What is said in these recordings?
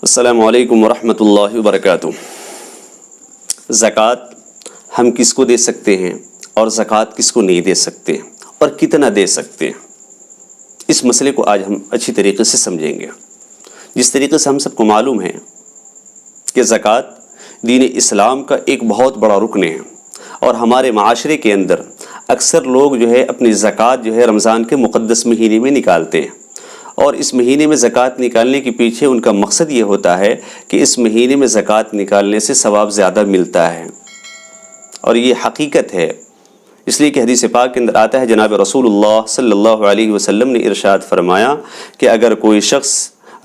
السلام علیکم ورحمۃ اللہ وبرکاتہ۔ زکوٰۃ ہم کس کو دے سکتے ہیں اور زکوٰۃ کس کو نہیں دے سکتے اور کتنا دے سکتے ہیں، اس مسئلے کو آج ہم اچھی طریقے سے سمجھیں گے۔ جس طریقے سے ہم سب کو معلوم ہے کہ زکوٰۃ دین اسلام کا ایک بہت بڑا رکن ہے، اور ہمارے معاشرے کے اندر اکثر لوگ اپنی زکوٰۃ رمضان کے مقدس مہینے میں نکالتے ہیں، اور اس مہینے میں زکوٰۃ نکالنے کے پیچھے ان کا مقصد یہ ہوتا ہے کہ اس مہینے میں زکوٰۃ نکالنے سے ثواب زیادہ ملتا ہے، اور یہ حقیقت ہے۔ اس لیے کہ حدیث پاک کے اندر آتا ہے، جناب رسول اللہ صلی اللہ علیہ وسلم نے ارشاد فرمایا کہ اگر کوئی شخص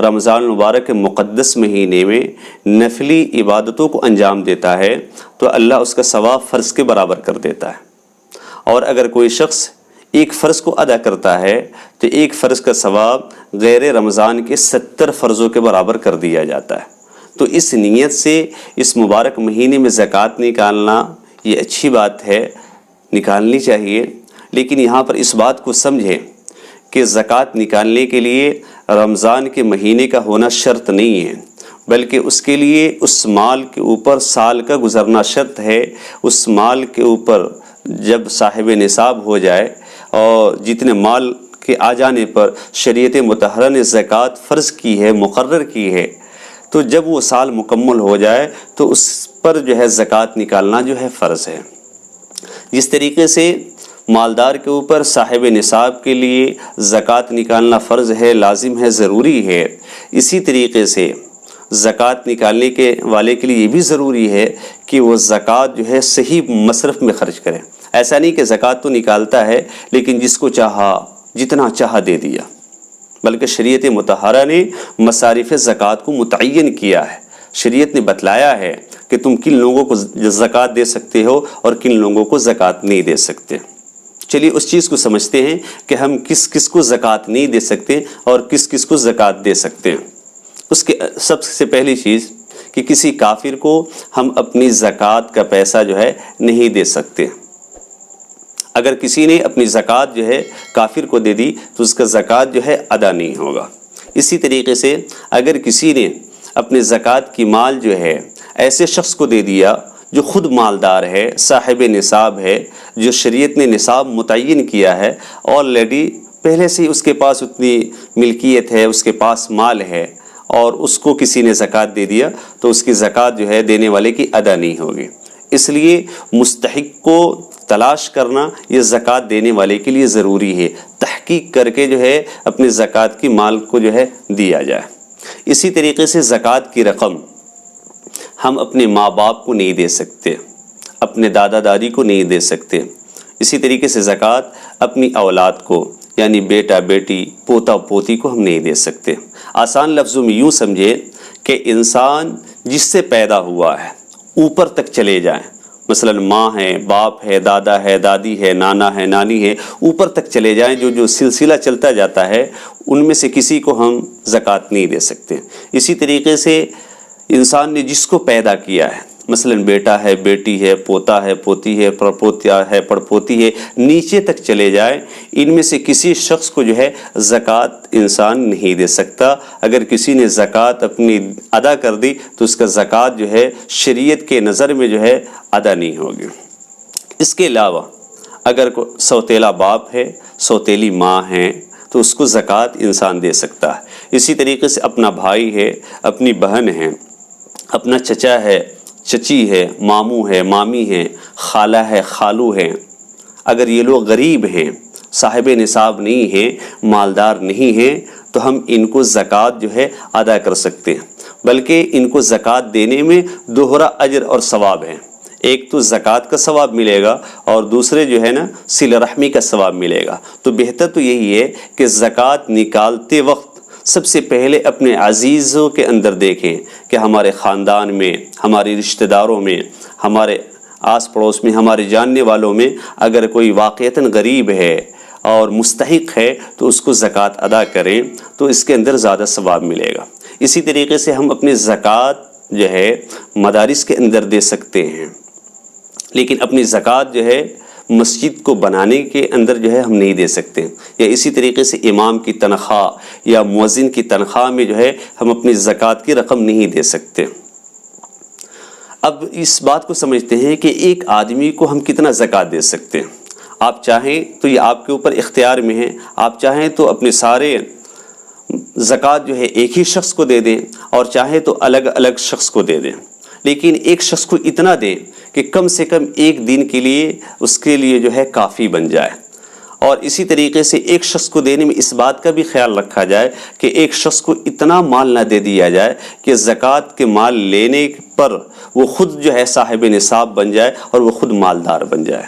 رمضان المبارک کے مقدس مہینے میں نفلی عبادتوں کو انجام دیتا ہے تو اللہ اس کا ثواب فرض کے برابر کر دیتا ہے، اور اگر کوئی شخص ایک فرض کو ادا کرتا ہے تو ایک فرض کا ثواب غیر رمضان کے 70 فرضوں کے برابر کر دیا جاتا ہے۔ تو اس نیت سے اس مبارک مہینے میں زکوٰۃ نکالنا یہ اچھی بات ہے، نکالنی چاہیے، لیکن یہاں پر اس بات کو سمجھیں کہ زکوٰۃ نکالنے کے لیے رمضان کے مہینے کا ہونا شرط نہیں ہے، بلکہ اس کے لیے اس مال کے اوپر سال کا گزرنا شرط ہے۔ اس مال کے اوپر جب صاحب نصاب ہو جائے اور جتنے مال کے آ جانے پر شریعت مطہرہ نے زکوٰۃ فرض کی ہے، مقرر کی ہے، تو جب وہ سال مکمل ہو جائے تو اس پر زکوٰۃ نکالنا فرض ہے۔ جس طریقے سے مالدار کے اوپر صاحب نصاب کے لیے زکوٰۃ نکالنا فرض ہے، لازم ہے، ضروری ہے، اسی طریقے سے زکوٰۃ نکالنے کے والے کے لیے یہ بھی ضروری ہے کہ وہ زکوٰۃ صحیح مصرف میں خرچ کرے۔ ایسا نہیں کہ زکوٰۃ تو نکالتا ہے لیکن جس کو چاہا جتنا چاہا دے دیا، بلکہ شریعت مطہرہ نے مصارف زکوٰۃ کو متعین کیا ہے۔ شریعت نے بتلایا ہے کہ تم کن لوگوں کو زکوٰۃ دے سکتے ہو اور کن لوگوں کو زکوٰۃ نہیں دے سکتے۔ چلیے اس چیز کو سمجھتے ہیں کہ ہم کس کس کو زکوٰۃ نہیں دے سکتے اور کس کس کو زکوٰۃ دے سکتے ہیں۔ اس کے سب سے پہلی چیز کہ کسی کافر کو ہم اپنی زکوٰۃ کا پیسہ نہیں دے سکتے۔ اگر کسی نے اپنی زکوٰۃ کافر کو دے دی تو اس کا زکوٰۃ ادا نہیں ہوگا۔ اسی طریقے سے اگر کسی نے اپنے زکوٰۃ کی مال ایسے شخص کو دے دیا جو خود مالدار ہے، صاحب نصاب ہے، جو شریعت نے نصاب متعین کیا ہے، آلریڈی پہلے سے اس کے پاس اتنی ملکیت ہے، اس کے پاس مال ہے، اور اس کو کسی نے زکوٰۃ دے دیا تو اس کی زکوٰۃ دینے والے کی ادا نہیں ہوگی۔ اس لیے مستحق کو تلاش کرنا یہ زکوٰۃ دینے والے کے لیے ضروری ہے، تحقیق کر کے اپنے زکوٰۃ کی مال کو دیا جائے۔ اسی طریقے سے زکوٰۃ کی رقم ہم اپنے ماں باپ کو نہیں دے سکتے، اپنے دادا دادی کو نہیں دے سکتے۔ اسی طریقے سے زکوٰۃ اپنی اولاد کو یعنی بیٹا بیٹی پوتا پوتی کو ہم نہیں دے سکتے۔ آسان لفظوں میں یوں سمجھے کہ انسان جس سے پیدا ہوا ہے اوپر تک چلے جائیں، مثلا ماں ہے، باپ ہے، دادا ہے، دادی ہے، نانا ہے، نانی ہے، اوپر تک چلے جائیں، جو سلسلہ چلتا جاتا ہے ان میں سے کسی کو ہم زکوٰۃ نہیں دے سکتے۔ اسی طریقے سے انسان نے جس کو پیدا کیا ہے، مثلا بیٹا ہے، بیٹی ہے، پوتا ہے، پوتی ہے، پڑپوتیا ہے، پڑپوتی ہے، نیچے تک چلے جائیں، ان میں سے کسی شخص کو زکوٰۃ انسان نہیں دے سکتا۔ اگر کسی نے زکوٰۃ اپنی ادا کر دی تو اس کا زکوٰۃ شریعت کے نظر میں ادا نہیں ہوگی۔ اس کے علاوہ اگر سوتیلا باپ ہے، سوتیلی ماں ہے تو اس کو زکوٰۃ انسان دے سکتا ہے۔ اسی طریقے سے اپنا بھائی ہے، اپنی بہن ہے، اپنا چچا ہے، چچی ہے، ماموں ہے، مامی ہے، خالہ ہے، خالو ہے، اگر یہ لوگ غریب ہیں، صاحب نصاب نہیں ہیں، مالدار نہیں ہیں، تو ہم ان کو زکوٰۃ ادا کر سکتے ہیں، بلکہ ان کو زکوٰۃ دینے میں دوہرا اجر اور ثواب ہے۔ ایک تو زکوٰۃ کا ثواب ملے گا اور دوسرے صلہ رحمی کا ثواب ملے گا۔ تو بہتر تو یہی ہے کہ زکوٰۃ نکالتے وقت سب سے پہلے اپنے عزیزوں کے اندر دیکھیں کہ ہمارے خاندان میں، ہمارے رشتہ داروں میں، ہمارے آس پڑوس میں، ہمارے جاننے والوں میں اگر کوئی واقعتاً غریب ہے اور مستحق ہے تو اس کو زکوٰۃ ادا کریں تو اس کے اندر زیادہ ثواب ملے گا۔ اسی طریقے سے ہم اپنی زکوٰۃ مدارس کے اندر دے سکتے ہیں، لیکن اپنی زکوٰۃ مسجد کو بنانے کے اندر جو ہے ہم نہیں دے سکتے، یا اسی طریقے سے امام کی تنخواہ یا مؤذن کی تنخواہ میں جو ہے ہم اپنی زکوٰۃ کی رقم نہیں دے سکتے۔ اب اس بات کو سمجھتے ہیں کہ ایک آدمی کو ہم کتنا زکوٰۃ دے سکتے ہیں۔ آپ چاہیں تو یہ آپ کے اوپر اختیار میں ہے، آپ چاہیں تو اپنے سارے زکوٰۃ جو ہے ایک ہی شخص کو دے دیں، اور چاہیں تو الگ الگ شخص کو دے دیں، لیکن ایک شخص کو اتنا دیں کہ کم سے کم ایک دن کے لیے اس کے لیے جو ہے کافی بن جائے۔ اور اسی طریقے سے ایک شخص کو دینے میں اس بات کا بھی خیال رکھا جائے کہ ایک شخص کو اتنا مال نہ دے دیا جائے کہ زکوٰۃ کے مال لینے پر وہ خود جو ہے صاحب نصاب بن جائے اور وہ خود مالدار بن جائے۔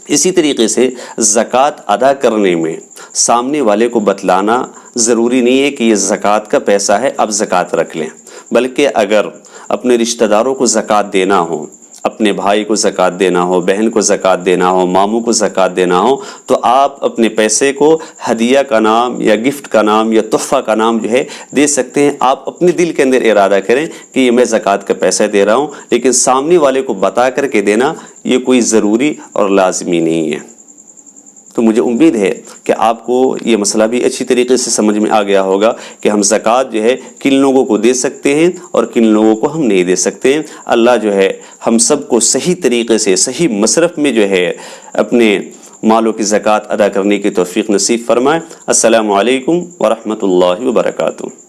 اسی طریقے سے زکوٰۃ ادا کرنے میں سامنے والے کو بتلانا ضروری نہیں ہے کہ یہ زکوٰۃ کا پیسہ ہے، اب زکوٰۃ رکھ لیں، بلکہ اگر اپنے رشتہ داروں کو زکوٰۃ دینا ہو، اپنے بھائی کو زکوٰۃ دینا ہو، بہن کو زکوٰۃ دینا ہو، ماموں کو زکوٰۃ دینا ہو، تو آپ اپنے پیسے کو ہدیہ کا نام یا گفٹ کا نام یا تحفہ کا نام جو ہے دے سکتے ہیں۔ آپ اپنے دل کے اندر ارادہ کریں کہ یہ میں زکوٰۃ کا پیسہ دے رہا ہوں، لیکن سامنے والے کو بتا کر کے دینا یہ کوئی ضروری اور لازمی نہیں ہے۔ تو مجھے امید ہے کہ آپ کو یہ مسئلہ بھی اچھی طریقے سے سمجھ میں آ گیا ہوگا کہ ہم زکوٰۃ جو ہے کن لوگوں کو دے سکتے ہیں اور کن لوگوں کو ہم نہیں دے سکتے ہیں۔ اللہ جو ہے ہم سب کو صحیح طریقے سے صحیح مصرف میں جو ہے اپنے مالوں کی زکوٰۃ ادا کرنے کی توفیق نصیب فرمائے۔ السلام علیکم ورحمۃ اللہ وبرکاتہ۔